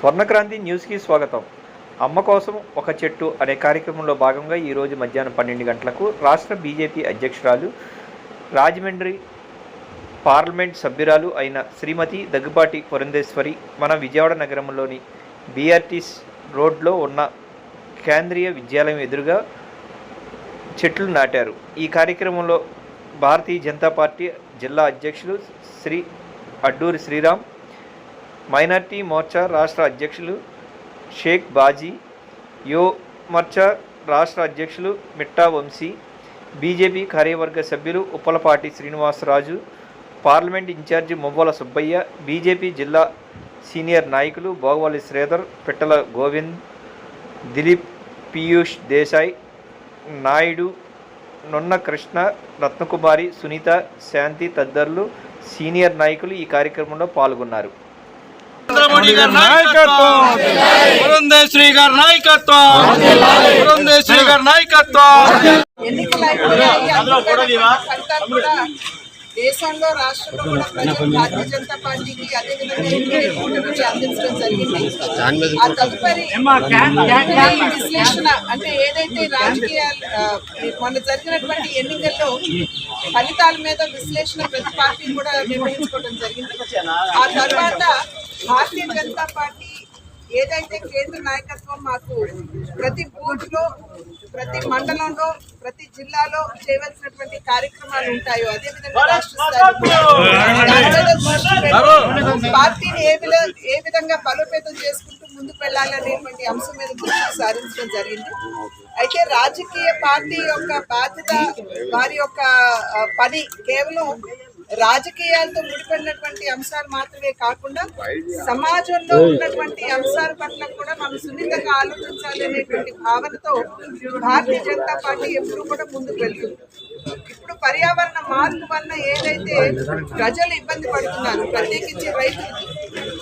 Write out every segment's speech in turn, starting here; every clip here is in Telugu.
స్వర్ణక్రాంతి న్యూస్కి స్వాగతం. అమ్మ కోసం ఒక చెట్టు అనే కార్యక్రమంలో భాగంగా ఈరోజు మధ్యాహ్నం 12 గంటలకు రాష్ట్ర బీజేపీ అధ్యక్షురాలు, రాజమండ్రి పార్లమెంట్ సభ్యురాలు అయిన శ్రీమతి దగ్గుబాటి పురంధేశ్వరి మన విజయవాడ నగరంలోని బీఆర్టీస్ రోడ్లో ఉన్న కేంద్రీయ విద్యాలయం ఎదురుగా చెట్లు నాటారు. ఈ కార్యక్రమంలో భారతీయ జనతా పార్టీ జిల్లా అధ్యక్షులు శ్రీ అడ్డూరి శ్రీరామ్, మైనార్టీ మోర్చా రాష్ట్ర అధ్యక్షులు షేక్ బాజీ, యో మోర్చా రాష్ట్ర అధ్యక్షులు మిట్టా వంశీ, బీజేపీ కార్యవర్గ సభ్యులు ఉప్పలపాటి శ్రీనివాసరాజు, పార్లమెంట్ ఇన్ఛార్జి మువ్వల సుబ్బయ్య, బీజేపీ జిల్లా సీనియర్ నాయకులు భోగవల్లి శ్రీధర్, పిట్టల గోవింద్, దిలీప్, పీయూష్ దేశాయ్, నాయుడు, నున్న కృష్ణ, రత్నకుమారి, సునీత, శాంతి తదితరులు సీనియర్ నాయకులు ఈ కార్యక్రమంలో పాల్గొన్నారు. దేశంలో రాష్ట్రంలో భారతీయ జనతా పార్టీకి అదేవిధంగా అందించడం జరిగింది. ఆ తదుపరి విశ్లేషణ అంటే ఏదైతే రాజకీయాలు మొన్న జరిగినటువంటి ఎన్నికల్లో ఫలితాల మీద విశ్లేషణ ప్రతి పార్టీ కూడా నిర్వహించుకోవడం జరిగింది. ఆ తర్వాత భారతీయ జనతా పార్టీ ఏదైతే కేంద్ర నాయకత్వం మాకు ప్రతి బూత్లో, ప్రతి మండలంలో, ప్రతి జిల్లాలో చేయవలసినటువంటి కార్యక్రమాలు ఉంటాయో అదేవిధంగా రాష్ట్ర స్థాయి పార్టీని ఏ విధంగా బలోపేతం చేసుకుంటూ ముందుకు వెళ్ళాలి అనేటువంటి అంశం మీద దృష్టి సారించడం జరిగింది. అయితే రాజకీయ పార్టీ యొక్క బాధ్యత, వారి యొక్క పని కేవలం రాజకీయాలతో ముడిపడినటువంటి అంశాలు మాత్రమే కాకుండా సమాజంలో ఉన్నటువంటి అంశాల పట్ల కూడా మనం సున్నితంగా ఆలోచించాలి అనేటువంటి భావనతో భారతీయ జనతా పార్టీ ఎప్పుడు కూడా ముందుకు వెళ్తుంది. ఇప్పుడు పర్యావరణ మార్పు వలన ఏదైతే ప్రజలు ఇబ్బంది పడుతున్నారు, ప్రత్యేకించి రైతులకి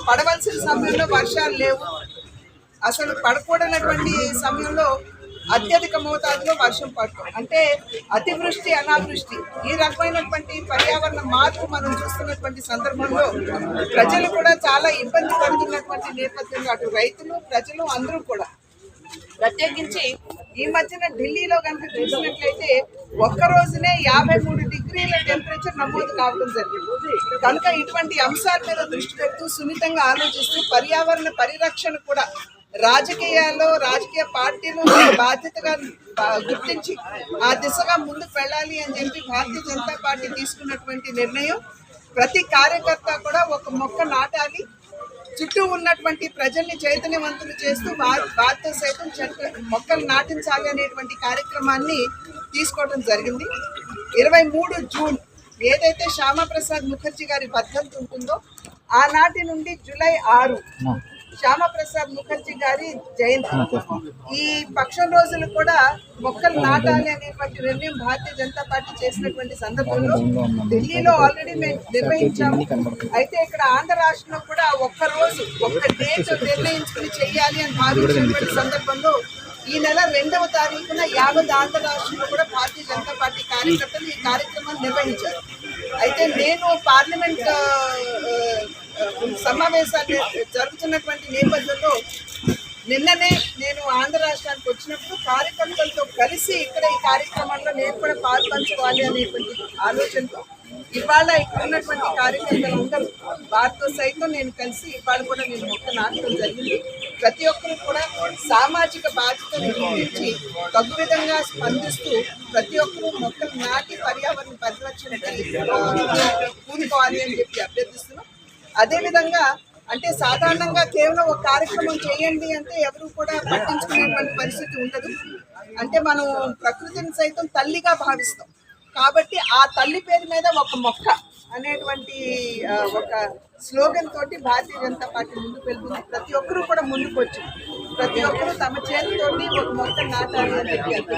పడవలసిన సమయంలో వర్షాలు లేవు, అసలు పడకూడనటువంటి సమయంలో అత్యధిక మోతాదులో వర్షం పడటం అంటే అతివృష్టి, అనావృష్టి, ఈ రకమైనటువంటి పర్యావరణ మార్పు మనం చూస్తున్నటువంటి సందర్భంలో ప్రజలు కూడా చాలా ఇబ్బంది పడుతున్నటువంటి నేపథ్యంలో అటు రైతులు, ప్రజలు అందరూ కూడా ప్రత్యేకించి ఈ మధ్యన ఢిల్లీలో కనుక చూసినట్లయితే ఒక్క రోజునే 53 డిగ్రీల టెంపరేచర్ నమోదు కావడం జరిగింది. కనుక ఇటువంటి అంశాల మీద దృష్టి పెడుతూ సున్నితంగా ఆలోచిస్తూ పర్యావరణ పరిరక్షణ కూడా రాజకీయాల్లో, రాజకీయ పార్టీలు బాధ్యతగా గుర్తించి ఆ దిశగా ముందుకు వెళ్ళాలి అని చెప్పి భారతీయ జనతా పార్టీ తీసుకున్నటువంటి నిర్ణయం. ప్రతి కార్యకర్త కూడా ఒక మొక్క నాటాలి, చుట్టూ ఉన్నటువంటి ప్రజల్ని చైతన్యవంతులు చేస్తూ వారితో సైతం మొక్కలు నాటించాలి అనేటువంటి కార్యక్రమాన్ని తీసుకోవడం జరిగింది. 23 జూన్ ఏదైతే శ్యామప్రసాద్ ముఖర్జీ గారి వర్ధంతి ఉంటుందో ఆనాటి నుండి జూలై 6 శ్యామప్రసాద్ ముఖర్జీ గారి జయంతి. ఈ పక్షం రోజులు కూడా మొక్కలు నాటాలి అనేటువంటి నిర్ణయం భారతీయ జనతా పార్టీ చేసినటువంటి సందర్భంలో ఢిల్లీలో ఆల్రెడీ మేము నిర్వహించాము. అయితే ఇక్కడ ఆంధ్ర రాష్ట్రంలో కూడా ఒక్క డేట్ నిర్ణయించుకుని చెయ్యాలి అని భావించినటువంటి సందర్భంలో ఈ నెల 2వ తారీఖున యావత్ ఆంధ్ర రాష్ట్రంలో కూడా భారతీయ జనతా పార్టీ కార్యకర్తలు ఈ కార్యక్రమాన్ని నిర్వహించారు. అయితే నేను పార్లమెంట్ సమావేశాలు జరుగుతున్నటువంటి నేపథ్యంలో నిన్ననే నేను ఆంధ్ర రాష్ట్రానికి వచ్చినప్పుడు కార్యకర్తలతో కలిసి ఇక్కడ ఈ కార్యక్రమంలో నేను కూడా పాల్పంచుకోవాలి అనేటువంటి ఆలోచనతో ఇవాళ ఇక్కడ ఉన్నటువంటి కార్యకర్తలందరూ వారితో సైతం నేను కలిసి ఇవాళ కూడా నేను మొక్క నాటడం జరిగింది. ప్రతి ఒక్కరు కూడా సామాజిక బాధ్యతను గుర్తించి తగు విధంగా స్పందిస్తూ ప్రతి ఒక్కరూ మొక్కలు నాటి పర్యావరణ పరిరక్షణకి కూడుకోవాలి అని చెప్పి అభ్యర్థిస్తున్నాం. అదేవిధంగా అంటే సాధారణంగా కేవలం ఒక కార్యక్రమం చేయండి అంటే ఎవరు కూడా పట్టించుకునేటువంటి పరిస్థితి ఉండదు. అంటే మనం ప్రకృతిని సైతం తల్లిగా భావిస్తాం కాబట్టి ఆ తల్లి పేరు మీద ఒక మొక్క అనేటువంటి ఒక స్లోగన్ తోటి భారతీయ జనతా పార్టీ ముందుకు వెళ్తుంది. ప్రతి ఒక్కరూ కూడా ముందుకు వచ్చి ప్రతి ఒక్కరూ తమ చేతితోటి ఒక మొక్క నాటాలి అని చెప్పి